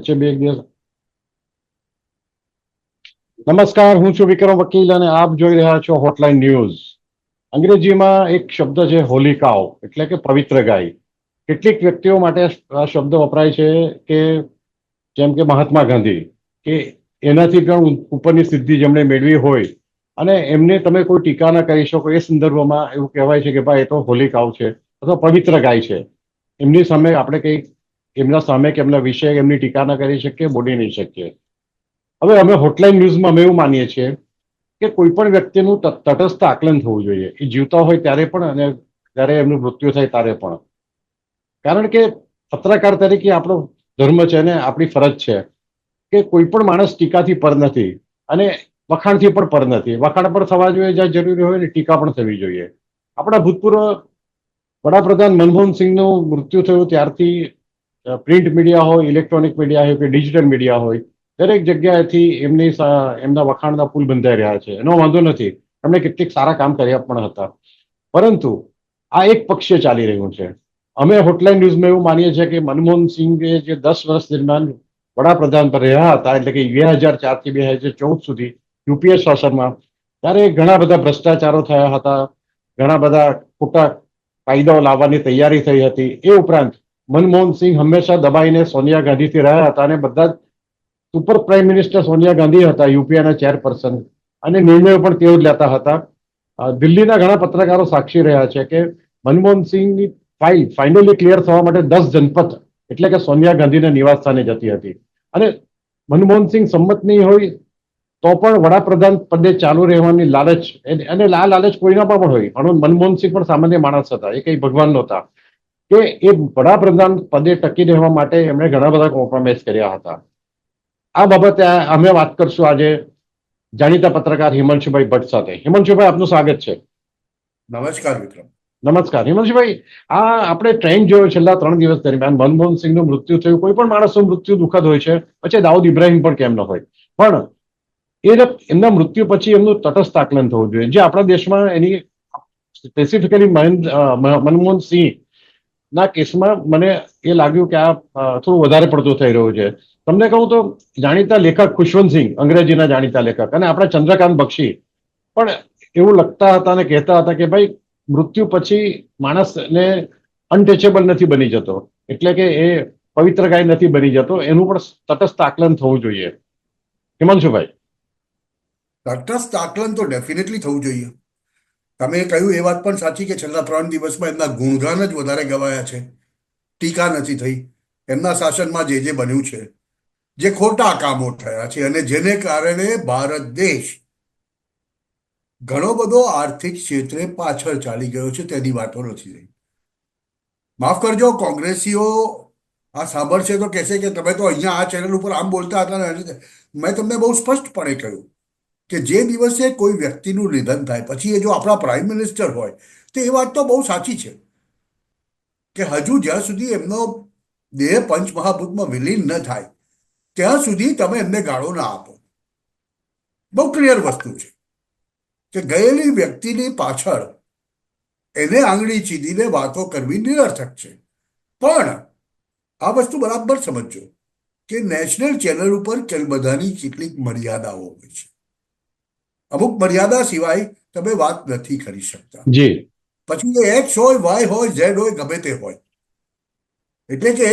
વચ્ચે બે એક દિવસ. નમસ્કાર, હું છું વિક્રમ વકીલ અને આપ જોઈ રહ્યા છો હોટલાઇન ન્યૂઝ. અંગ્રેજીમાં એક શબ્દ છે હોલિકાઓ, એટલે કે પવિત્ર ગાય. કેટલીક વ્યક્તિઓ માટે આ શબ્દ વપરાય છે કે જેમ કે મહાત્મા ગાંધી, કે એનાથી પણ ઉપરની સિદ્ધિ જેમણે મેળવી હોય અને એમને તમે કોઈ ટીકા ના કરી શકો, એ સંદર્ભમાં એવું કહેવાય છે કે ભાઈ એ તો હોલિકાઓ છે અથવા પવિત્ર ગાય છે. એમની સામે આપણે કંઈ એમના સામે કે એમના વિશે એમની ટીકા ના કરી શકીએ, બોલી નહીં શકીએ. હવે અમે હોટલાઇન ન્યૂઝમાં અમે એવું માનીએ છીએ કે કોઈ પણ વ્યક્તિનું તટસ્થ આકલન થવું જોઈએ, એ જીવતા હોય ત્યારે પણ અને જ્યારે એમનું મૃત્યુ થાય ત્યારે પણ. કારણ કે પત્રકાર તરીકે આપણો ધર્મ છે ને આપણી ફરજ છે કે કોઈ પણ માણસ ટીકાથી પર નથી અને વખાણથી પણ પર નથી. વખાણ પણ થવા જોઈએ જ્યાં જરૂરી હોય ને ટીકા પણ થવી જોઈએ. આપણા ભૂતપૂર્વ વડાપ્રધાન મનમોહનસિંહનું મૃત્યુ થયું ત્યારથી પ્રિન્ટ મીડિયા હોય, ઇલેક્ટ્રોનિક મીડિયા હોય કે ડિજિટલ મીડિયા હોય, દરેક જગ્યાએથી એમના વખાણના પુલ બંધાઈ રહ્યા છે. એનો વાંધો નથી, એમણે કેટલીક સારા કામ કર્યા પણ હતા. પરંતુ આ એક પક્ષે ચાલી રહ્યું છે. અમે હોટલાઇન ન્યૂઝમાં એવું માનીએ છીએ કે મનમોહનસિંહે જે 10 વર્ષ દરમિયાન વડાપ્રધાન પર રહ્યા હતા, એટલે કે 2004 થી 2014 સુધી યુપીએ શાસનમાં, ત્યારે ઘણા બધા ભ્રષ્ટાચારો થયા હતા, ઘણા બધા ખોટા કાયદાઓ લાવવાની તૈયારી થઈ હતી. એ ઉપરાંત મનમોહનસિંહ હંમેશા દબાઈને સોનિયા ગાંધીથી રહ્યા હતા અને બધા જ super prime minister Sonia Gandhi હતા, યુપીએના ચેરપર્સન, અને નિર્ણયો પણ તેઓ જ લેતા હતા. દિલ્હીના ઘણા પત્રકારો સાક્ષી રહ્યા છે કે મનમોહનસિંહની ફાઇલ ફાઇનલી ક્લિયર થવા માટે 10 જનપથ એટલે કે સોનિયા ગાંધીના નિવાસ સ્થાને જતી હતી. અને મનમોહનસિંહ સંમત નહીં હોય તો પણ વડાપ્રધાન પદે ચાલુ રહેવાની લાલચ, અને આ લાલચ કોઈના પણ હોય, મનમોહનસિંહ પણ સામાન્ય માણસ હતા, એ કઈ ભગવાન નહોતા, કે એ વડાપ્રધાન પદે ટકી રહેવા માટે એમણે ઘણા બધા કોમ્પ્રોમાઇઝ કર્યા હતા. આ બાબતે અમે વાત કરશું આજે જાણીતા પત્રકાર હિમાંશુભાઈ ભટ્ટ સાથે. હિમાંશુભાઈ, આપનું સ્વાગત છે. નમસ્કાર વિક્રમ. નમસ્કાર હિમાંશુભાઈ. આપણે ટ્રેન્ડ જોયો છેલ્લા 3 દિવસ દરમિયાન, મનમોહનસિંહનું મૃત્યુ થયું. કોઈ પણ માણસનું મૃત્યુ દુઃખદ હોય છે, પછી દાઉદ ઇબ્રાહિમ પણ કેમ ન હોય, પણ એમના મૃત્યુ પછી એમનું તટસ્થ આકલન થવું જોઈએ, જે આપણા દેશમાં એની સ્પેસિફિકલી મનમોહનસિંહ ના કેસમાં મને એ લાગ્યું કે આ થોડું વધારે પડતું થઈ રહ્યું છે. તમને કહું તો જાણીતા લેખક ખુશવંતસિંહ, અંગ્રેજીના જાણીતા લેખક, અને આપણા ચંદ્રકાંત બક્ષી પણ એવું લખતા હતા અને કહેતા હતા કે ભાઈ મૃત્યુ પછી માણસને અનટચેબલ નથી બની જતો, એટલે કે એ પવિત્ર ગાય નથી બની જતો, એનું પણ તટસ્થ આકલન થવું જોઈએ. હિમાંશુભાઈ. તટસ્થ આકલન તો ડેફિનેટલી થવું જોઈએ. તમે કહ્યું એ વાત પણ સાચી કે છેલ્લા 3 દિવસમાં એમના ગુણગાન જ વધારે ગવાયા છે, ટીકા નથી થઈ. એમના શાસનમાં જે જે બન્યું છે, જે ખોટા કામો થયા છે અને જેને કારણે ભારત દેશ ઘણો બધો આર્થિક ક્ષેત્રે પાછળ ચાલી ગયો છે, તેની વાતો નથી થઈ. માફ કરજો, કોંગ્રેસીઓ આ સાંભળશે તો કહેશે કે તમે તો અહીંયા આ ચેનલ ઉપર આમ બોલતા હતા ને. મેં તમને બહુ સ્પષ્ટપણે કહ્યું કે જે દિવસે કોઈ વ્યક્તિનું નિધન થાય પછી એ જો આપણા પ્રાઇમ મિનિસ્ટર હોય તો એ વાત તો બહુ સાચી છે કે હજુ જ્યાં સુધી એમનો દેહ પંચમહાભૂતમાં વિલીન ન થાય ત્યાં સુધી તમે એમને ગાળો ના આપો. બહુ ક્લિયર વસ્તુ છે કે ગયેલી વ્યક્તિની પાછળ એને આંગળી ચીંધીને વાતો કરવી નિરર્થક છે. પણ આ વસ્તુ બરાબર સમજજો કે નેશનલ ચેનલ ઉપર બધાની કેટલીક મર્યાદાઓ હોય છે. અમુક મર્યાદા સિવાય તમે વાત નથી કરી શકતા. જી. પછી એ એક્સ હોય, વાય હોય, ઝેડ હોય, ગમે તે હોય. એટલે કે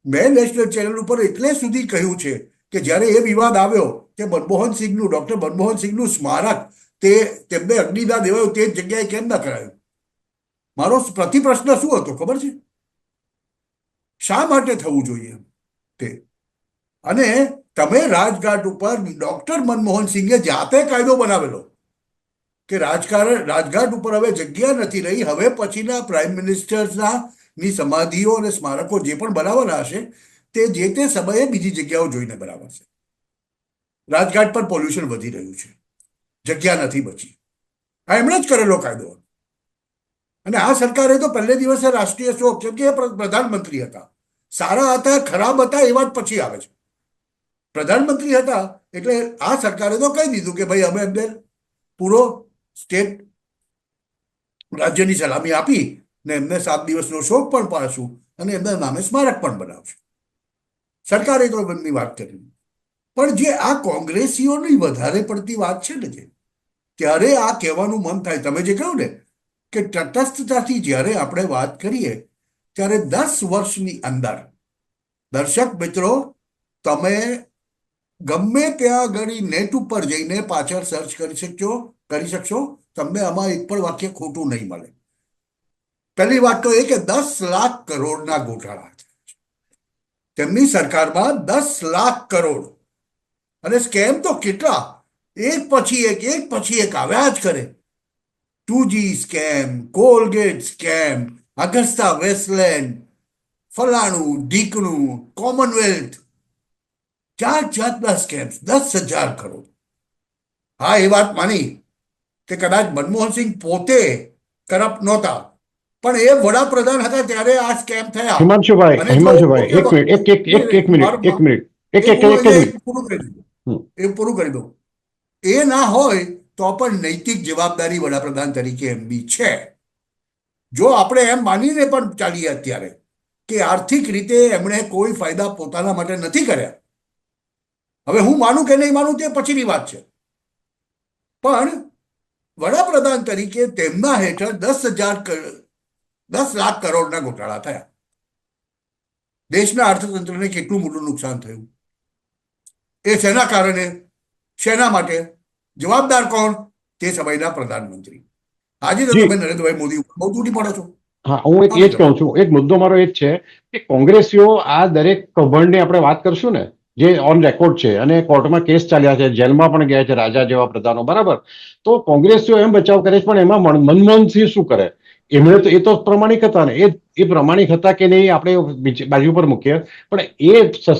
મેં નેશનલ ચેનલ ઉપર એટલે સુધી કહ્યું છે કે જ્યારે એ વિવાદ આવ્યો કે મનમોહનસિંહનું, ડોક્ટર મનમોહનસિંહનું સ્મારક તેમને અગ્નિદાન દેવાયું તે જગ્યાએ કેમ ના કરાયું, મારો પ્રતિપ્રશ્ન શું હતો ખબર છે? શા માટે થવું જોઈએ તે? અને તમે રાજઘાટ ઉપર ડોક્ટર મનમોહનસિંહે જાતે કાયદો બનાવેલો કે રાજઘાટ ઉપર હવે જગ્યા નથી રહી, હવે પછીના પ્રાઇમ મિનિસ્ટર્સના ની સમાધિઓ અને સ્મારકો જે પણ બનાવવાના હશે તે જે તે સમયે બીજી જગ્યાઓ જોઈને બનાવશે. રાજઘાટ પર પોલ્યુશન વધી રહ્યું છે, જગ્યા નથી બચી. આ એમણે જ કરેલો કાયદો. અને આ સરકારે તો પહેલે દિવસે રાષ્ટ્રીય શોક, કેમ કે એ પ્રધાનમંત્રી હતા. સારા હતા, ખરાબ હતા, એ વાત પછી આવે છે. પ્રધાનમંત્રી હતા એટલે આ સરકારે તો કહી દીધું કે ભાઈ અમે એમને પૂરો સ્ટેટ રાજ્યની સલામી આપી ને એમને 7 દિવસનો શોક પણ પાડશું અને એમના નામે સ્મારક પણ બનાવશું. સરકારે તો બંધની વાત કરી, પણ જે આ કોંગ્રેસીઓની વધારે પડતી વાત છે ને, જે ત્યારે આ કહેવાનું મન થાય, તમે જે કહ્યું ને કે તટસ્થતાથી જ્યારે આપણે વાત કરીએ ત્યારે 10 વર્ષની અંદર, દર્શક મિત્રો, તમે ગમે ત્યાં આગળ નેટ ઉપર જઈને પાછળ સર્ચ કરી શકશો, તમને આમાં એક પણ વાક્ય ખોટું નહીં મળે. પહેલી વાત તો એ કે 10 લાખ કરોડના ગોટાળા છે તેમની સરકારમાં, 10 લાખ કરોડ. અને સ્કેમ તો કેટલા, એક પછી એક આવ્યા જ કરે. 2G scam, Colgate scam, Agusta Westland, ફલાણું ઢીકણું, કોમનવેલ્થ, જાત જાતના સ્કેમ્સ, 10,000 કરોડ. હા, એ વાત માની કે કદાચ મનમોહનસિંહ પોતે કરપ્ટ નહોતા, પણ એ વડાપ્રધાન હતા ત્યારે આ સ્કેમ થયા. હિમાંશુભાઈ, અને જો એ હિમાંશુભાઈ, પોતે એક મિનિટ, એક મિનિટ, એક મિનિટ, હું એક અહીંયા મિનિટ. એક પૂરું કરી દઉં, હમ. એ ના હોય તો પણ નૈતિક જવાબદારી વડાપ્રધાન તરીકે એમની છે. જો આપણે એમ માનીને પણ ચાલીએ અત્યારે કે આર્થિક રીતે એમણે કોઈ ફાયદા પોતાના માટે નથી કર્યા, હવે હું માનું કે નહીં માનું તે પછીની વાત છે, પણ વડાપ્રધાન તરીકે તેમના હેઠળ 10 લાખ કરોડના ગોટાળા થયા. દેશના અર્થતંત્રને કેટલું મોટું નુકસાન થયું, એ શેના કારણે, શેના માટે, જવાબદાર કોણ? તે સમયના પ્રધાનમંત્રી. આજે તો તમે જી, નરેન્દ્રભાઈ મોદી ઉપર બહુ તૂટી પડો છો. હા, હું એક એ આપી જ દો. કહું છું, એક મુદ્દો મારો એ જ છે કે કોંગ્રેસીઓ આ દરેક કૌભાંડની આપણે વાત કરશું ને, જે ઓન રેકોર્ડ છે અને કોર્ટમાં કેસ ચાલ્યા છે, જેલમાં પણ ગયા છે રાજા જેવા પ્રધાનો, બરાબર. તો કોંગ્રેસીઓ એમ બચાવ કરે છે, પણ એમાં મનમોહનસિંહ શું કરે? એમણે તો, એ તો પ્રમાણિક હતા ને, એ પ્રમાણિક હતા કે નહીં આપણે બીજી બાજુ પર મૂકીએ, પણ એ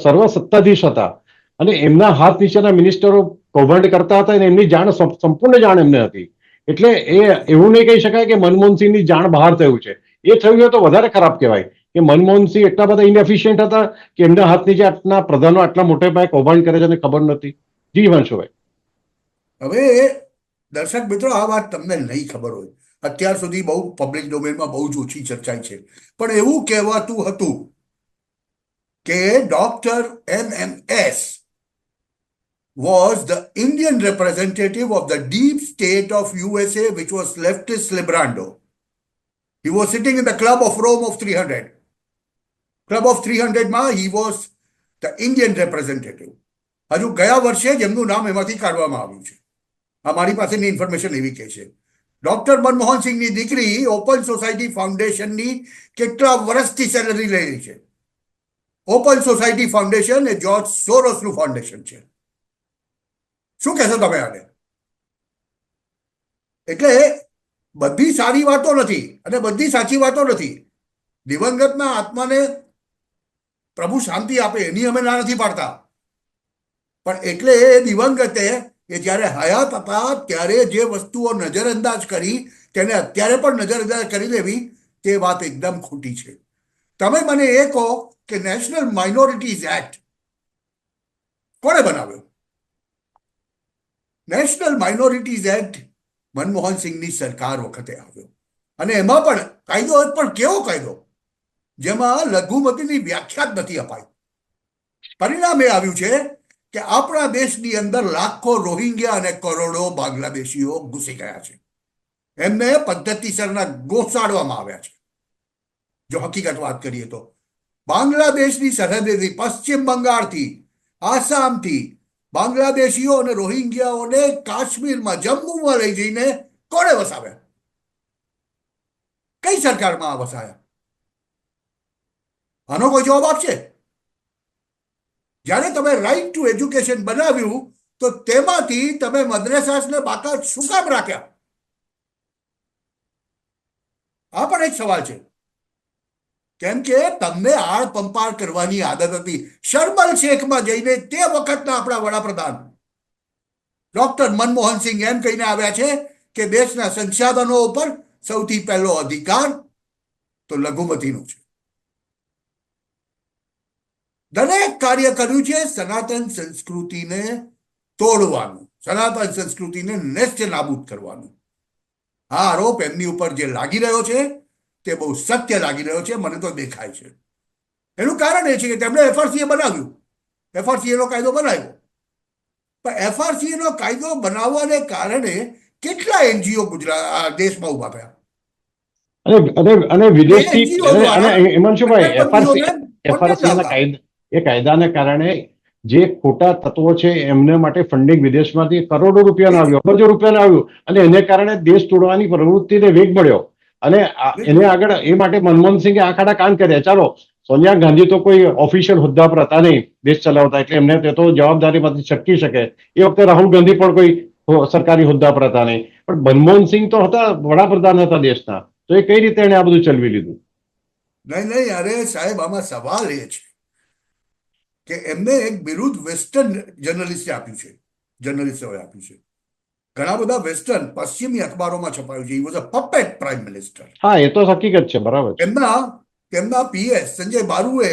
સર્વ સત્તાધીશ હતા અને એમના હાથ નીચેના મિનિસ્ટરો કૌભાંડ કરતા હતા અને એમની જાણ, સંપૂર્ણ જાણ એમને હતી. એટલે એ એવું નહીં કહી શકાય કે મનમોહનસિંહની જાણ બહાર થયું છે. એ થયું હોય તો વધારે ખરાબ કહેવાય કે મનમોહનસિંહ એટલા બધા ઇનએફિશિયન્ટ હતા કે એમના હાથ નીચે આટલા પ્રધાનો આટલા મોટે પાયે કૌભાંડ કરે છે અને ખબર નથી. જી વંશુભાઈ. હવે દર્શક મિત્રો, આ વાત તમને નહીં ખબર હોય, અત્યાર સુધી બહુ પબ્લિક ડોમેનમાં બહુ જ ઓછી ચર્ચાઈ છે, પણ એવું કહેવાતું હતું કે Dr. MMS was the Indian representative of the deep state of USA, which was leftist Librando. He was sitting in the Club of Rome of 300. Club of 300 માં he was the Indian representative. હજુ ગયા વર્ષે જ એમનું નામ એમાંથી કાઢવામાં આવ્યું છે. આ મારી પાસેની ઇન્ફોર્મેશન એવી કહે છે. ડોક્ટર મનમોહનસિંહની દીકરી ઓપન સોસાયટી ફાઉન્ડેશનની કેટલા વર્ષથી સેલરી લઈ રહી છે. ઓપન સોસાયટી ફાઉન્ડેશન એ જ્યોર્જ સોરોસનું ફાઉન્ડેશન છે. શું કહેશો તમે આને? એટલે બધી સારી વાતો નથી અને બધી સાચી વાતો નથી. દિવંગતના આત્માને પ્રભુ શાંતિ આપે એની અમે ના નથી પાડતા, પણ એટલે એ દિવંગતે એ જ્યારે હયાત હતા ત્યારે જે વસ્તુઓ નજરઅંદાજ કરી તેને અત્યારે પણ નજરઅંદાજ કરી દેવી, તે વાત એકદમ ખોટી છે. તમે મને એ કહો કે નેશનલ માઇનોરિટીઝ એક્ટ કોણે બનાવ્યો? નેશનલ માઇનોરિટીઝ એક્ટ મનમોહનસિંહની સરકાર વખતે આવ્યો, અને એમાં પણ કાયદો, પણ કેવો કાયદો, જેમાં લઘુમતીની વ્યાખ્યા જ નથી અપાઈ. પરિણામ એ આવ્યું છે કે આપણા દેશની અંદર લાખો રોહિંગ્યા અને કરોડો બાંગ્લાદેશીઓ ઘૂસી ગયા છે. એમને પદ્ધતિસરના ઘોસાડવામાં આવ્યા છે. જો હકીકત વાત કરીએ તો બાંગ્લાદેશની સરહદેથી, પશ્ચિમ બંગાળથી, આસામથી બાંગ્લાદેશીઓ અને રોહિંગ્યાઓને કાશ્મીરમાં, જમ્મુમાં લઈ જઈને કોણે વસાવ્યા? કઈ સરકારમાં આ વસાયા? આનો કોઈ જવાબ આપશે? જ્યારે તમે રાઈટ ટુ એજ્યુકેશન બનાવ્યું તો તેમાંથી તમે મદ્રેસાસને બાકાત શું કામ રાખ્યા? આ પણ એક સવાલ છે. કેમ કે તમને આળ પંપાળ કરવાની આદત હતી. શર્મલ શેખમાં જઈને તે વખતના આપણા વડાપ્રધાન ડોક્ટર મનમોહનસિંહ એમ કહીને આવ્યા છે કે દેશના સંસાધનો ઉપર સૌથી પહેલો અધિકાર તો લઘુમતીનો છે. દરેક કાર્ય કર્યું છે સનાતન સંસ્કૃતિને તોડવાનું, સનાતન સંસ્કૃતિને નેસ્ત નાબૂદ કરવાનું. આ આરોપ એમની ઉપર જે લાગી રહ્યો છે તે બહુ સત્ય લાગી રહ્યો છે, મને તો દેખાય છે. એનું કારણ એ છે કે તેમણે FRCA બનાવ્યું, એફઆરસીએનો કાયદો બનાવ્યો, પણ એફઆરસીએનો કાયદો બનાવવાને કારણે કેટલા એનજીઓ દેશમાં ઉભા થયા. અને એ વિદેશથી એનજીઓ અને દ્વારા હિમાંશુભાઈ કટ્ટરપંથીઓને કોન્ટેક્ટ એફઆરસી ના આવતા. એ કાયદાને કારણે જે ખોટા તત્વો છે એમને માટે ફંડિંગ વિદેશમાંથી કરોડો રૂપિયાનું આવ્યું, અબજો રૂપિયાનું આવ્યું, અને એને કારણે દેશ તોડવાની પ્રવૃત્તિને વેગ મળ્યો. અને એને આગળ એ માટે મનમોહનસિંહે આંખ આડા કાન કર્યા. ચાલો, સોનિયા ગાંધી તો કોઈ ઓફિશિયલ હોદ્દા પર હતા નહીં દેશ ચલાવતા, એટલે એમને તે તો જવાબદારીમાંથી છટકી શકે. એ વખતે રાહુલ ગાંધી પણ કોઈ સરકારી હોદ્દા પર હતા નહીં, પણ મનમોહનસિંહ તો હતા, વડાપ્રધાન હતા દેશના. તો એ કઈ રીતે એને આ બધું ચલવી લીધું? નહીં નહીં, અરે સાહેબ, આમાં સવાલ એ છે કે એમને એક બિરુદ વેસ્ટર્ન જર્નલિસ્ટે આપ્યું છે, જર્નલિસ્ટોએ આપ્યું છે. ઘણા બધા વેસ્ટર્ન પશ્ચિમી અખબારોમાં છપાયું છે. He was a puppet prime minister. હા, એ તો હકીકત છે, બરાબર છે. તેમના પીએસ સંજય બારુએ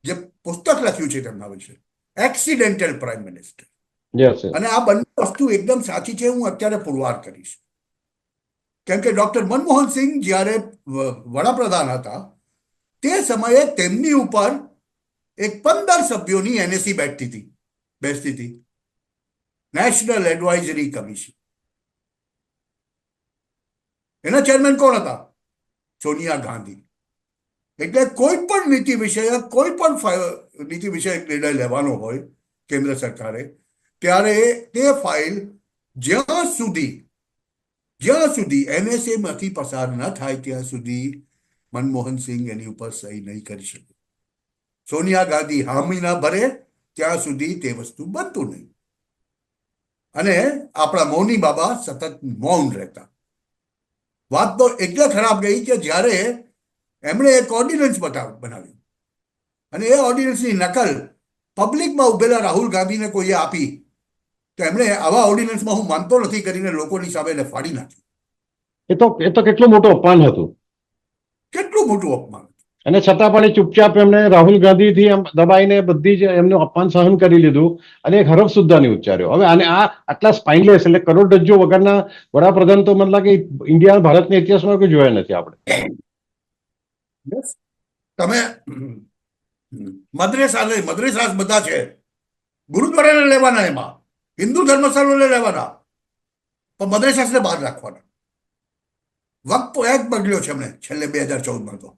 જે પુસ્તક લખ્યું છે તેમના વિશે, એક્સિડેન્ટલ પ્રાઇમ મિનિસ્ટર. યસ. અને આ બંને વસ્તુ એકદમ સાચી છે. હું અત્યારે પુરવાર કરીશ. કેમ કે ડોક્ટર મનમોહન સિંહ જ્યારે વડાપ્રધાન હતા તે સમયે તેમની ઉપર એક 15 સભ્યોની એનએસી બેસતી હતી, નેશનલ એડવાઇઝરી કમિશન. એના ચેરમેન કોણ હતા? સોનિયા ગાંધી. એટલે કોઈ પણ નીતિ વિષયક નિર્ણય લેવાનો હોય કેન્દ્ર સરકારે, ત્યારે તે ફાઇલ જ્યાં સુધી એનએસએ માંથી પસાર ન થાય ત્યાં સુધી મનમોહન સિંહ એની ઉપર સહી નહીં કરી શકે. સોનિયા ગાંધી હામી ના ભરે ત્યાં સુધી તે વસ્તુ બનતું નહીં. અને આપણા મૌની બાબા સતત મૌન રહેતા. વાત તો એટલે ખરાબ ગઈ કે જ્યારે એમણે એક ઓર્ડિનન્સ બનાવ્યું અને એ ઓર્ડિનન્સની નકલ પબ્લિકમાં ઉભેલા રાહુલ ગાંધીને કોઈએ આપી, તો એમણે આવા ઓર્ડિનન્સમાં હું માનતો નથી કરીને લોકોની સામે એને ફાડી નાખ્યું. એ તો કેટલું મોટું અપમાન હતું. કેટલું મોટું અપમાન. અને છતાં પણ એ ચૂપચાપ એમણે રાહુલ ગાંધીથી એમ દબાઈને બધી જ એમનું અપમાન સહન કરી લીધું અને એક હરફ સુદ્ધા નહીં ઉચ્ચાર્યો. હવે આને આટલા સ્પાઇનલેસ, એટલે કરોડરજ્જુ વગરના વડાપ્રધાન તો મને લાગે ઇન્ડિયા ભારતના ઇતિહાસમાં કોઈ જોયા નથી આપણે. તમે મદ્રેસા બધા છે, ગુરુદ્વારાને લેવાના, એમાં હિન્દુ ધર્મસ્થળોને લેવાના, પણ મદ્રેસાને બહાર રાખવાના. વક્ત એક બદલ્યો છે એમણે છેલ્લે 2014માં. તો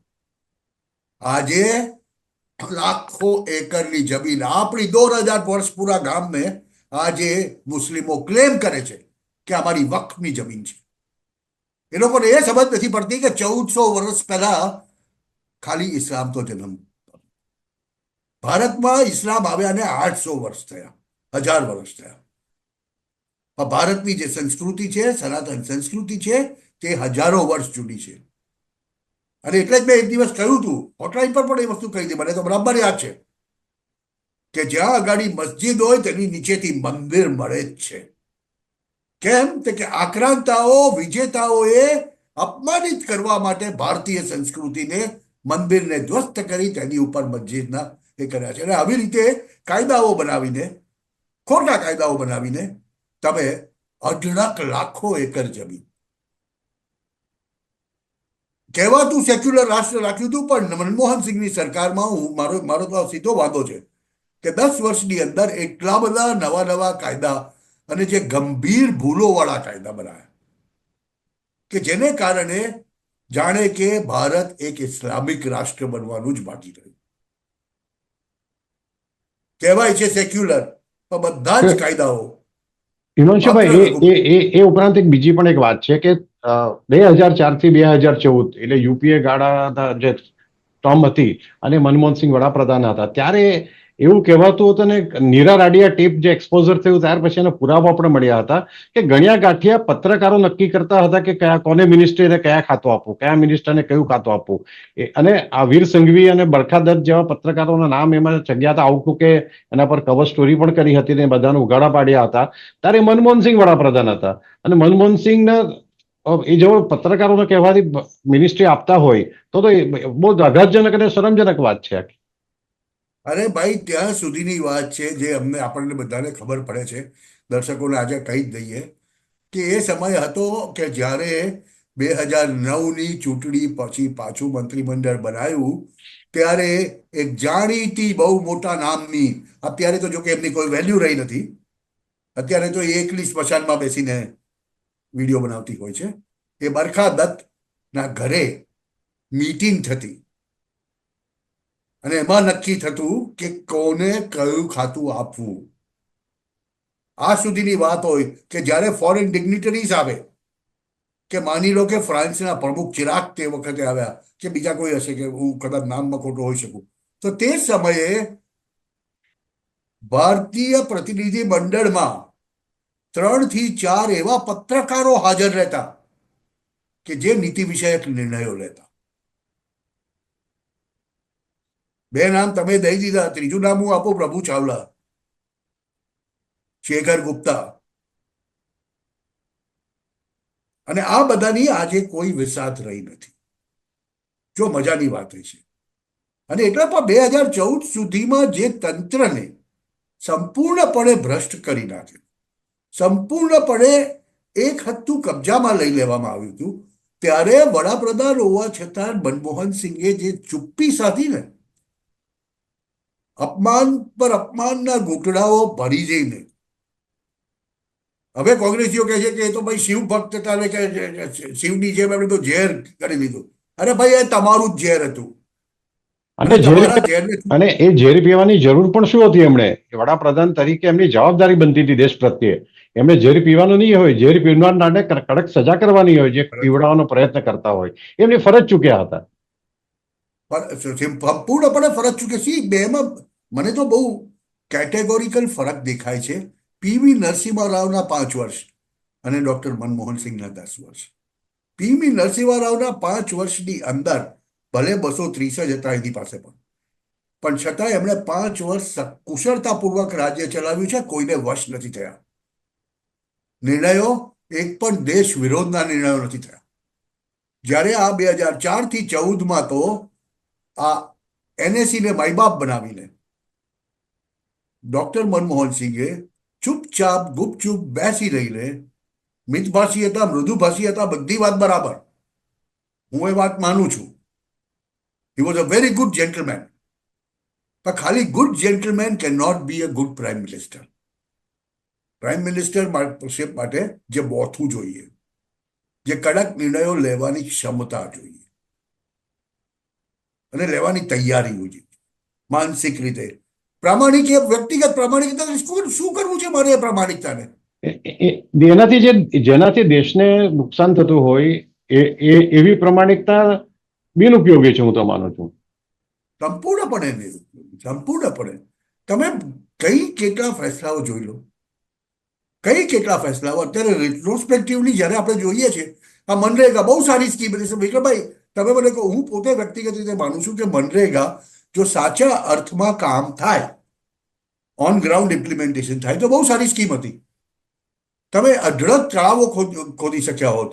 આજે લાખો એકરની જમીન, આપણી 2000 વર્ષ પૂરા ગામ में આજે મુસ્લિમો ક્લેમ કરે છે કે અમારી વક્ફની જમીન છે. એ લોકોને એ સમજ નથી પડતી કે 1400 વર્ષ પહેલા ખાલી ઇસ્લામ તો જન્મ. ભારતમાં ઇસ્લામ આવ્યાને 800 વર્ષ થયા, 1000 વર્ષ થયા. ભારતની જે સંસ્કૃતિ છે, સનાતન સંસ્કૃતિ છે, તે હજારો વર્ષ જૂની છે. અને એટલે જ મેં એક દિવસ કહ્યું હતું, હોટલાઇન પર પણ એ વસ્તુ કહી હતી, મને તો બરાબર યાદ છે કે જ્યાં અગાડી મસ્જિદ હોય તેની નીચેથી મંદિર મળે જ છે. કેમ? કે આક્રાંતાઓ, વિજેતાઓએ અપમાનિત કરવા માટે ભારતીય સંસ્કૃતિને, મંદિરને ધ્વસ્ત કરી તેની ઉપર મસ્જિદના એ કર્યા છે. અને આવી રીતે કાયદાઓ બનાવીને, ખોટા કાયદાઓ બનાવીને તમે અઢળક લાખો એકર જમીન, કહેવાતું સેક્યુલર રાષ્ટ્ર રાખ્યું હતું, પણ મનમોહન સિંહની સરકારમાં મારો તો સીધો વાંધો છે કે 10 વર્ષની અંદર એટલા બધા નવા કાયદા અને જે ગંભીર ભૂલોવાળા કાયદા બનાવ્યા કે જેને કારણે જાણે કે ભારત એક ઇસ્લામિક રાષ્ટ્ર બનવાનું જ બાકી રહ્યું. કહેવાય છે સેક્યુલર, પણ બધા જ કાયદાઓ. હિમાંશુભાઈ, એ ઉપરાંત એક બીજી પણ એક વાત છે કે 2004 થી 2014 એટલે યુપીએ ગાળાના જે ટર્મ હતી અને મનમોહનસિંહ વડાપ્રધાન હતા, ત્યારે એવું કહેવાતું હતું ને, નીરા રાડિયા ટેપ જે એક્સપોઝર થયું ત્યાર પછી એના પુરાવા પણ મળ્યા હતા કે ગણ્યા ગાંઠિયા પત્રકારો નક્કી કરતા હતા કે કોને મિનિસ્ટરને કયા ખાતું આપવું, કયા મિનિસ્ટરને કયું ખાતું આપવું. અને આ વીર સંઘવી અને બરખા દત્ત જેવા પત્રકારોના નામ એમાં જગ્યા હતા. આઉટલુકે એના પર કવર સ્ટોરી પણ કરી હતી ને બધાને ઉઘાડા પાડ્યા હતા. ત્યારે મનમોહનસિંહ વડાપ્રધાન હતા અને મનમોહનસિંહના એ જો પત્રકારોને કહેવાથી મિનિસ્ટ્રી આપતા હોય તો બહુ આઘાતજનક અને શરમજનક વાત છે. અરે ભાઈ, ત્યાં સુધીની વાત છે જે આપણને બધાને ખબર પડે છે, દર્શકોને આજે કહી જ દઈએ કે એ સમય હતો કે જ્યારે 2009ની ચૂંટણી પછી પાછું મંત્રીમંડળ બનાવ્યું ત્યારે એક જાણીતી બહુ મોટા નામની, અત્યારે તો જો કે એમની કોઈ વેલ્યુ રહી નથી, અત્યારે તો એ એકલી સ્મશાનમાં બેસીને વિડીયો બનાવતી હોય છે, એ બરખા દત્તના ઘરે મીટિંગ થતી અને એમાં નક્કી થતું કે કોને કયું ખાતું આપવું. આ સુધીની વાત હોય કે જ્યારે ફોરેન ડિગ્નિટરીઝ આવે, કે માની લો કે ફ્રાન્સના પ્રમુખ ચિરાગ તે વખતે આવ્યા, કે બીજા કોઈ હશે, કે હું કદાચ નામમાં ખોટો હોઈ શકું, તો તે સમયે ભારતીય પ્રતિનિધિ મંડળમાં 3 થી 4 એવા પત્રકારો હાજર રહેતા કે જે નીતિ વિષયક નિર્ણયો લેતા. 2 નામ તમે દઈ દીધા, ત્રીજું નામ હું આપું, પ્રભુ ચાવલા, શેખર ગુપ્તા, અને આ બધાની આજે કોઈ વિસાત રહી નથી. જો મજાની વાત એ છે. અને એટલે પણ 2014 સુધીમાં જે તંત્રને સંપૂર્ણપણે ભ્રષ્ટ કરી નાખ્યું, સંપૂર્ણપણે એક હત્તું કબજામાં લઈ લેવામાં આવ્યું હતું, ત્યારે વડાપ્રધાન હોવા છતાં મનમોહન સિંહે જે ચુપ્પી સાધી ને, અપમાન પર અપમાનના ઘૂંટડાઓ ભરી જઈને, હવે કોંગ્રેસીઓ કહે છે કે એ તો ભાઈ શિવ ભક્ત હતા ને, કે શિવની જેમ એમણે તો ઝેર કરી દીધું. અરે ભાઈ, એ તમારું જ ઝેર હતું. અને તમારા ઝેરને અને એ ઝેર પીવાની જરૂર પણ શું હતી? એમણે વડાપ્રધાન તરીકે એમની જવાબદારી બનતી હતી દેશ પ્રત્યે. એમણે ઝેર પીવાનું નહીં હોય, ઝેર પીવનારને કડક સજા કરવાની હોય, જે પીવડાવવાનો પ્રયત્ન કરતા હોય. એમની ફરજ ચૂક્યા હતા. સંપૂર્ણપણે ફરજ ચૂકે છે. બેમાં મને તો બહુ કેટેગોરિકલ ફરક દેખાય છે. પીવી નરસિંહ રાવના 5 વર્ષ અને ડોક્ટર મનમોહન સિંહના 10 વર્ષ. પીવી નરસિંહ રાવના 5 વર્ષની અંદર ભલે 230 જ હતા એની પાસે પણ છતાં એમણે 5 વર્ષ કુશળતાપૂર્વક રાજ્ય ચલાવ્યું છે, કોઈને વશ નથી થયા. નિર્ણયો એક પણ દેશ વિરોધના નિર્ણયો નથી થયા. જ્યારે આ 2004 થી 14માં તો આ એનએસસીને માયબાપ બનાવીને ડોક્ટર મનમોહન સિંહે ચૂપચાપ ગુપચૂપ બેસી રહીને, મિતભાષી હતા, મૃદુભાષી હતા, બધી વાત બરાબર, હું એ વાત માનું છું. He was a very good gentleman. પણ ખાલી good gentleman can not be a good prime minister. Prime ministership માટે જે બોથવું જોઈએ, જે કડક નિર્ણયો લેવાની ક્ષમતા જોઈએ અને લેવાની તૈયારી જોઈએ, માનસિક રીતે પ્રામાણિક, એ વ્યક્તિગત પ્રામાણિકતા. શું કરવું છે મારે એ પ્રામાણિકતાને? જેનાથી દેશને નુકસાન થતું હોય એવી પ્રામાણિકતા બિનઉપયોગી છે, હું તો માનું છું. સંપૂર્ણપણે સંપૂર્ણપણે. તમે કઈ કેટલા ફેસલાઓ જોઈ લો, કઈ કેટલા ફેસલાઓ અત્યારે રિટ્રોસ્પેક્ટિવલી જ્યારે આપણે જોઈએ છીએ. આ મનરેગા બહુ સારી સ્કીમ હતી વિક્રમભાઈ. તમે મને કહો, હું પોતે વ્યક્તિગત રીતે માનું છું કે મનરેગા જો સાચા અર્થમાં કામ થાય, ઓન ગ્રાઉન્ડ ઇમ્પ્લિમેન્ટેશન થાય, તો બહુ સારી સ્કીમ હતી. તમે અઢળક તળાવો ખોદી શક્યા હોત.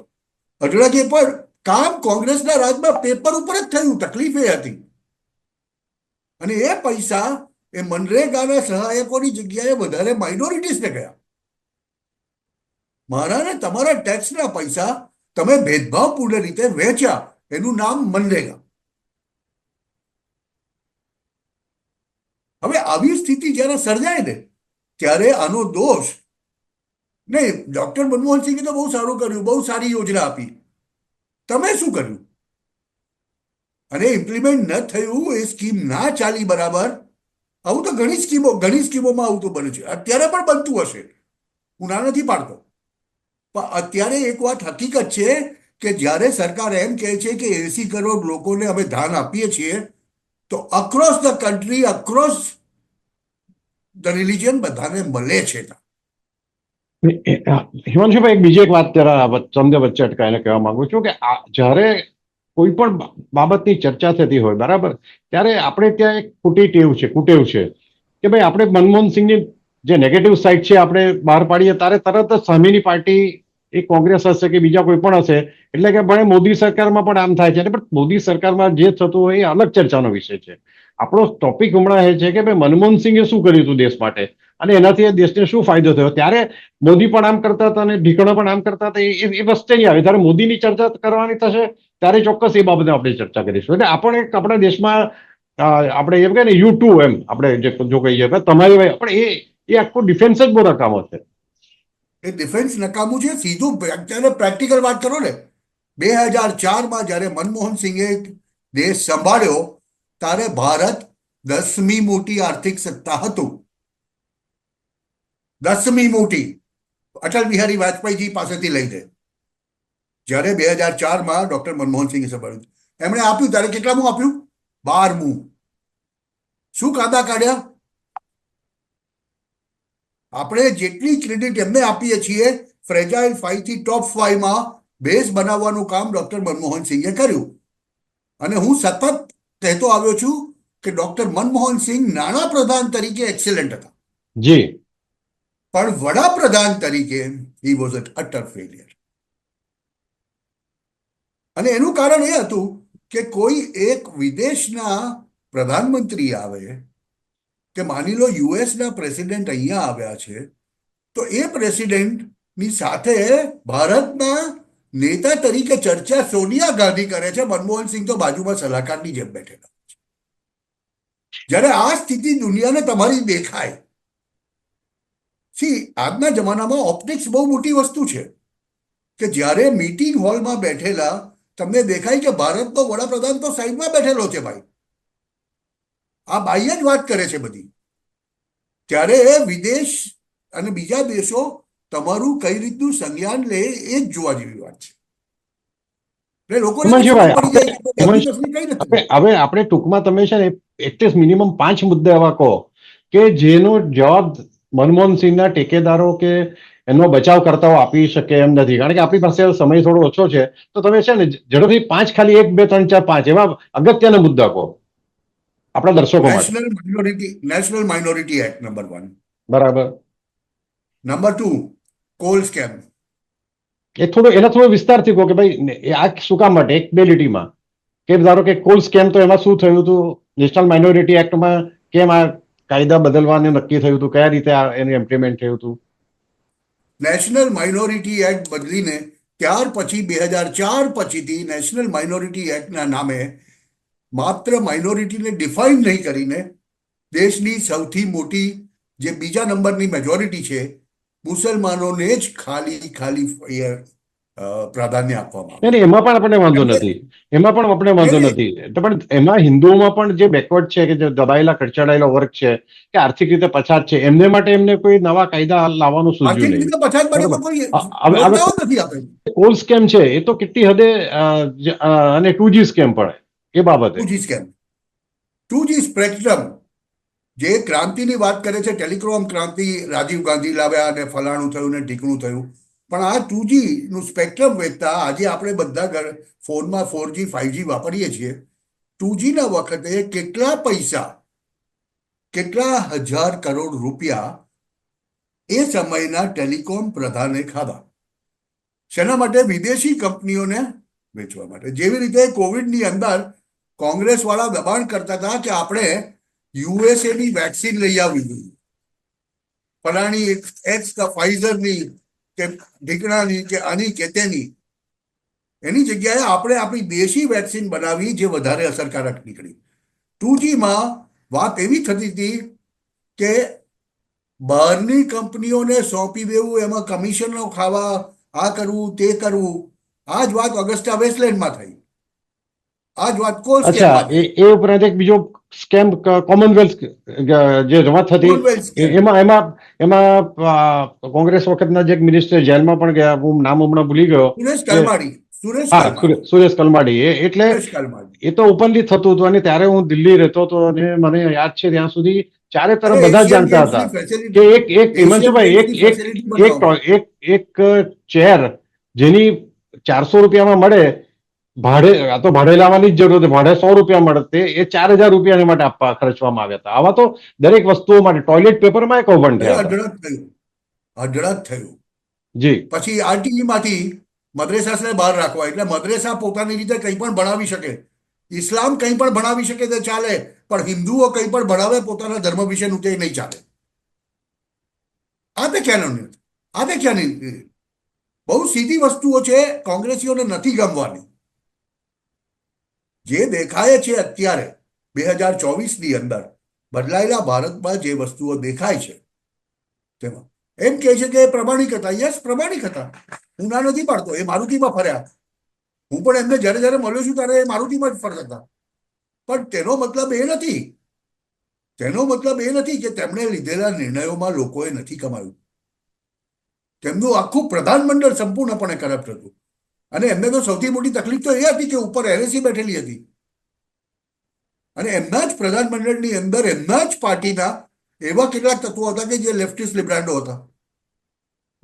અઢળક એ પણ કામ કોંગ્રેસના રાજમાં પેપર ઉપર જ થયું. તકલીફ એ હતી. અને એ પૈસા એ મનરેગાના સહાયકોની જગ્યાએ વધારે માઇનોરિટીઝને ગયા. મારા ને તમારા ટેક્સના પૈસા તમે ભેદભાવપૂર્ણ રીતે વેચ્યા, એનું નામ મનરેગા. હવે આવી સ્થિતિ જ્યારે સર્જાય ને, ત્યારે આનો દોષ નહીં. ડોક્ટર મનમોહન સિંહે તો બહુ સારું કર્યું, બહુ સારી યોજના આપી. તમે શું કર્યું? અને ઇમ્પ્લિમેન્ટ ન થયું, એ સ્કીમ ના ચાલી બરાબર. આવું તો ઘણી સ્કીમોમાં આવું તો બને છે, અત્યારે પણ બનતું હશે, હું ના નથી પાડતો. પણ અત્યારે એક વાત હકીકત છે કે જ્યારે સરકાર એમ કહે છે કે 80 કરોડ લોકોને અમે ધાન આપીએ છીએ, તો across the country, across the religion બધાને મળે છે. હિમાંશુભાઈ, એક બીજી એક વાત તમને વચ્ચે અટકાઈને કહેવા માંગુ છું કે જ્યારે કોઈ પણ બાબતની ચર્ચા થતી હોય, બરાબર, ત્યારે આપણે ત્યાં એક કુટેવ છે કે ભાઈ આપણે મનમોહન સિંહની જે નેગેટિવ સાઈડ છે આપણે બહાર પાડીએ, ત્યારે તરત જ સામેની પાર્ટી એ કોંગ્રેસ હશે કે બીજા કોઈ પણ હશે, એટલે કે ભાઈ મોદી સરકારમાં પણ આમ થાય છે. પણ મોદી સરકારમાં જે થતું હોય એ અલગ ચર્ચાનો વિષય છે. આપણો ટોપિક હમણાં એ છે કે ભાઈ મનમોહન સિંઘે શું કર્યું હતું દેશ માટે અને એનાથી આ દેશને શું ફાયદો થયો. ત્યારે મોદી પણ આમ કરતા હતા અને ઢીકણો પણ આમ કરતા હતા. એ વસ્તુ નહીં આવે. ત્યારે મોદીની ચર્ચા કરવાની થશે ત્યારે ચોક્કસ એ બાબતે આપણે ચર્ચા કરીશું. એટલે આપણે એક આપણા દેશમાં આપણે એમ કહે ને U2 એમ આપણે જો કહીએ તમારી પણ એ આખો ડિફેન્સ જ બહુ નકામો છે. એ ડિફેન્સ નકામું છે. સીધું અત્યારે પ્રેક્ટિકલ વાત કરો ને, 2004માં જ્યારે મનમોહન સિંઘે દેશ સંભાળ્યો ત્યારે ભારત 10મી મોટી આર્થિક સત્તા હતું. 10મી મોટી, અટલ બિહારી વાજપેયીજી પાસેથી લઈને. જ્યારે 2004માં ડોક્ટર મનમોહન સિંઘે સંભાળ્યું, એમણે આપ્યું ત્યારે કેટલામું આપ્યું? 12મું. શું કાયદા કાઢ્યા? આપણે જેટલી ક્રેડિટ એમને આપીએ છીએ, ફ્રેજાઇલ 5 થી ટોપ 5માં બેઝ બનાવવાનું કામ ડોક્ટર મનમોહન સિંઘે કર્યું. અને હું સતત કહેતો આવ્યો છું કે ડોક્ટર મનમોહન સિંઘ નાણાં પ્રધાન તરીકે એક્સેલન્ટ હતા, જી, પણ વડાપ્રધાન તરીકે he was an utter failure. અને એનું કારણ એ હતું કે કોઈ એક વિદેશના પ્રધાનમંત્રી આવે કે માની લો યુએસના પ્રેસિડેન્ટ અહીંયા આવ્યા છે, તો એ પ્રેસિડેન્ટની સાથે ભારતના નેતા તરીકે ચર્ચા સોનિયા ગાંધી કરે છે. મનમોહન સિંહ તો બાજુમાં સલાહકારની જેમ બેઠેલા છે. જ્યારે આ સ્થિતિ દુનિયાને તમારી દેખાય, આજના જમાનામાં ઓપ્ટિક્સ બહુ મોટી વસ્તુ છે કે જ્યારે મીટિંગ હોલમાં બેઠેલા તમને દેખાય કે ભારતનો વડાપ્રધાન તો સાઈડમાં બેઠેલો છે. ભાઈ, આ બાઈ જ વાત કરે છે બધી. ત્યારે વિદેશ અને બીજા દેશો તમારું કઈ રીતનું સંજ્ઞાન લે એ જ જોવા જેવી વાત છે. એટલે લોકોને તો ખબર પડી જાય કે હિમાંશુ, કઈ નથી. હવે આપણે ટૂંકમાં તમે છે ને એટલીસ્ટ મિનિમમ 5 મુદ્દા એવા કહો કે જેનો જવાબ મનમોહન સિંહના ટેકેદારો કે એનો બચાવ કરતાઓ આપી શકે એમ નથી. કારણ કે આપણી પાસે સમય થોડો ઓછો છે, તો તમે છે ને ઝડપથી 5 ખાલી 1 2 3 4 5 એવા અગત્યના મુદ્દા કહો આપણા દર્શકો માટે. National minority act number 1. બરાબર. Number 2, call scam. એના થોડો વિસ્તારથી કહો કે ભાઈ આ શું કામ માટે, 1 2 લીટીમાં. કે ધારો કે કોલ સ્કેમ તો એમાં શું થયું હતું, નેશનલ માઇનોરિટી એક્ટમાં કેમ આ કાયદા બદલવાનું નક્કી થયું હતું, કયા રીતે એનું ઇમ્પ્લિમેન્ટ થયું હતું? નેશનલ માઇનોરિટી એક્ટ બદલીને ત્યાર પછી 2004 પછીથી નેશનલ માઇનોરિટી એક્ટના નામે માત્ર માઇનોરિટીને ડિફાઇન નહીં કરીને દેશની સૌથી મોટી જે બીજા નંબરની મેજોરિટી છે મુસલમાનોને જ ખાલી પ્રાધાન્ય આપવામાં આવે. એમાં પણ આપણે વાંધો નથી, એમાં પણ આપણે વાંધો નથી. પણ એમાં હિન્દુઓમાં પણ જે બેકવર્ડ છે, કે જે દબાયેલા ખર્ચાડાયેલો વર્ગ છે, કે આર્થિક રીતે પછાત છે, એમને માટે એમને કોઈ નવા કાયદા લાવવાનું સૂઝ્યું આર્થિક નહીં. રીતે પછાત માટે કોઈ હવે યોજનાઓ નથી આપેલી. કોલ સ્કેમ છે એ તો કેટલી હદે અને 2G સ્કેમ પડે એ બાબતે. 2G સ્કેમ, 2G સ્પેક્ટ્રમ, જે ક્રાંતિની વાત કરે છે, ટેલિકોમ ક્રાંતિ રાજીવ ગાંધી લાવ્યા અને ફલાણું થયું ને ઢીકણું થયું, પણ આ 2G નું સ્પેક્ટ્રમ વેચતા આજે આપણે બધા ફોનમાં 4G 5G વાપરીએ છીએ. 2G ના વખતે કેટલા પૈસા, કેટલા હજાર કરોડ રૂપિયા એ સમયના ટેલિકોમ પ્રધાને ખાધા. શેના માટે? વિદેશી કંપનીઓને વેચવા માટે. જેવી રીતે કોવિડની અંદર કોંગ્રેસ વાળા દબાણ કરતા હતા કે આપણે USA ની વેક્સિન લઈ આવવી જોઈએ, ફલાણી એક્સ ફાઇઝરની કે ઢીકણાની કે આની કે તેની, એની જગ્યાએ આપણે આપણી દેશી વેક્સિન બનાવી જે વધારે અસરકારક નીકળી. 2Gમાં વાત એવી થતી હતી કે બહારની કંપનીઓને સોંપી દેવું, એમાં કમિશનો ખાવા, આ કરવું તે કરવું. આ જ વાત ઓગસ્ટા વેસ્ટલેન્ડમાં થઈ, આ જ વાત કોલ સ્કેમમાં થઈ. એ ઉપરાંત એક બીજો સ્કેમ કોમનવેલ્થ જે રમત હતી એમાં કોંગ્રેસ વખતના જે મિનિસ્ટર જેલમાં પણ ગયા, હું નામ હમણાં ભૂલી ગયો, સુરેશ કલમાડી. એટલે એ તો ઓપનલી થતું હતું અને ત્યારે હું દિલ્હી રહેતો હતો અને મને યાદ છે ત્યાં સુધી ચારે તરફ બધા જાણતા હતા કે એક હિમાંશુભાઈ એક ચેર જેની 400 રૂપિયામાં મળે, ભાડે આ તો ભાડે લાવવાની જ જરૂર હતી, ભાડે 100 રૂપિયા મળે, એ 4000 રૂપિયા માટે ખર્ચવામાં આવ્યા હતા. આવા તો દરેક વસ્તુઓ માટે, ટોયલેટ પેપરમાં કૌભાંડ થયા હતા. અઢળક થયું. જી. પછી આરટીઈ માંથી મદ્રેસાને બહાર રાખવા, એટલે મદ્રેસા પોતાની રીતે કંઈ પણ ભણાવી શકે ઇસ્લામ કંઈ પણ ભણાવી શકે તે ચાલે, પણ હિન્દુઓ કંઈ પણ ભણાવે પોતાના ધર્મ વિશેનું તે નહીં ચાલે. આ તે ક્યાંનો આ તે ક્યાંની બહુ સીધી વસ્તુઓ છે. કોંગ્રેસીઓને નથી ગમવાની. જે દેખાય છે અત્યારે 2024ની અંદર બદલાયેલા ભારતમાં જે વસ્તુઓ દેખાય છે તેમાં એમ કહે છે કે પ્રમાણિક હતા. યસ, પ્રમાણિક હતા. હું ના નથી પાડતો. એ મારુતિમાં ફર્યા. હું પણ એમને જ્યારે જ્યારે મળ્યો છું ત્યારે એ મારુતિમાં જ ફરતા હતા. પણ તેનો મતલબ એ નથી કે તેમણે લીધેલા નિર્ણયોમાં લોકોએ નથી કમાયું. તેમનું આખું પ્રધાનમંડળ સંપૂર્ણપણે કરપ્ટ હતું. અને એમને તો સૌથી મોટી તકલીફ તો એ હતી કે ઉપર એલએસી બેઠેલી હતી અને એમના જ પ્રધાનમંડળની અંદર એમના જ પાર્ટીના એવા કેટલાક તત્વો હતા કે જે લેફ્ટિસ્ટ લિબ્રાન્ડો હતા.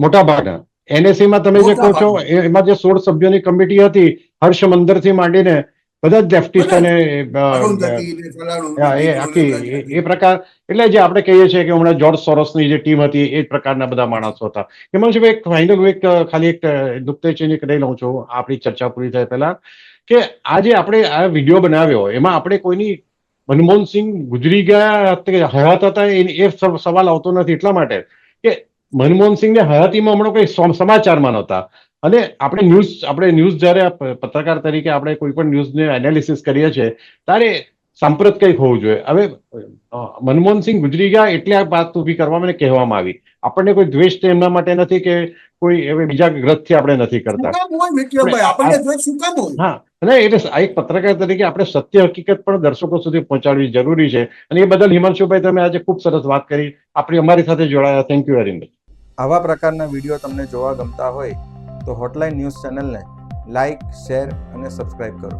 મોટા ભાગના NSE માં તમે જે કહો છો એમાં જે 16 સભ્યોની કમિટી હતી, હર્ષ મંદરથી માંડીને બધા જ લેફ્ટિસ્ટ અને એ પ્રકાર, એટલે જે આપણે કહીએ છીએ કે હમણાં જોર્જ સોરોસની જે ટીમ હતી એ જ પ્રકારના બધા માણસો હતા. હિમાંશુભાઈ, એક ફાઇનલ ખાલી એક નુક્તે ચીની કરી લઉં છું આપણી ચર્ચા પૂરી થાય પહેલા, કે આજે આપણે આ વિડીયો બનાવ્યો એમાં આપણે કોઈની મનમોહનસિંહ ગુજરી ગયા હયાત હતા એ સવાલ આવતો નથી. એટલા માટે કે મનમોહનસિંહને હયાતીમાં હમણાં કોઈ સમાચારમાં નહોતા. અને આપણે ન્યૂઝ જ્યારે પત્રકાર તરીકે આપણે કોઈ પણ ન્યૂઝને એનાલિસિસ કરીએ છીએ ત્યારે સાંપ્રદાયિક હોવું જોઈએ. હવે મનમોહનસિંહ ગુજરી ગયા એટલે આ વાત ઊભી કરવામાં અને કહેવામાં આવી. આપણને કોઈ દ્વેષ એમના માટે નથી કે કોઈ હવે બીજા ગ્રહથી આપણે નથી કરતા. હા, અને એટલે એક પત્રકાર તરીકે આપણે સત્ય હકીકત પણ દર્શકો સુધી પહોંચાડવી જરૂરી છે. અને એ બદલ હિમાંશુભાઈ તમે આજે ખૂબ સરસ વાત કરી, અમારી સાથે જોડાયા. Thank you very much. આવા પ્રકારના વિડીયો તમને જોવા ગમતા હોય તો હોટલાઇન ન્યૂઝ ચેનલને લાઇક, શેર અને સબસ્ક્રાઇબ કરો.